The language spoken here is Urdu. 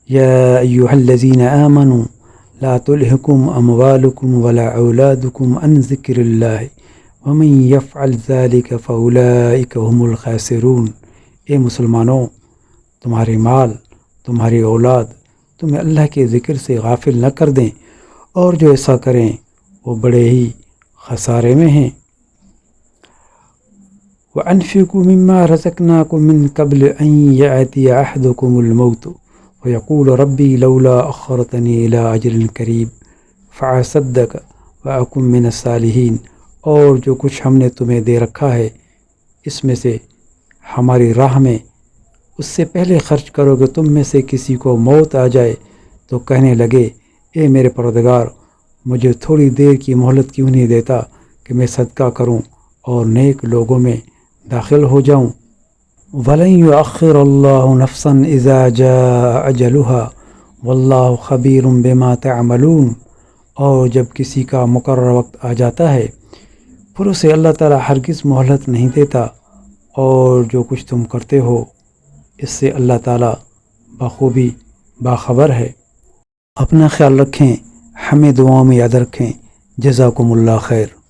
یا ایہا الذین آمنوا لا تلہکم اموالکم ولا اولادکم عن ذکر اللہ ومن یفعل ذلک فاولئک هم الخاسرون۔ اے مسلمانوں، تمہارے مال، تمہاری اولاد تمہیں اللہ کے ذکر سے غافل نہ کر دیں، اور جو ایسا کریں وہ بڑے ہی خسارے میں ہیں۔ وَأَنفِقُوا مِمَّا رَزَقْنَاكُم مِّن قَبْلِ أَن يَأْتِيَ أَحَدَكُمُ الْمَوْتُ وَيَقُولَ رَبِّي لَوْلَا أَخَّرْتَنِي إِلَىٰ أَجَلٍ قَرِيبٍ فَأَصَدَّقَ وَأَكُن مِّنَ الصَّالِحِينَ۔ اور جو کچھ ہم نے تمہیں دے رکھا ہے اس میں سے ہماری راہ میں، اس سے پہلے خرچ کرو کہ تم میں سے کسی کو موت آ جائے تو کہنے لگے، اے میرے پروردگار، مجھے تھوڑی دیر کی مہلت کیوں نہیں دیتا کہ میں صدقہ کروں اور نیک لوگوں میں داخل ہو جاؤں۔ وَلَن يُؤَخِّرَ اللَّهُ نَفْسًا إِذَا جَاءَ أَجَلُهَا وَاللَّهُ خَبِيرٌ بِمَا تَعْمَلُونَ۔ اور جب کسی کا مقرر وقت آ جاتا ہے پھر اسے اللہ تعالیٰ ہرگز مہلت نہیں دیتا، اور جو کچھ تم کرتے ہو اس سے اللہ تعالیٰ بخوبی باخبر ہے۔ اپنا خیال رکھیں، ہمیں دعاؤں میں یاد رکھیں۔ جزاکم اللہ خیر۔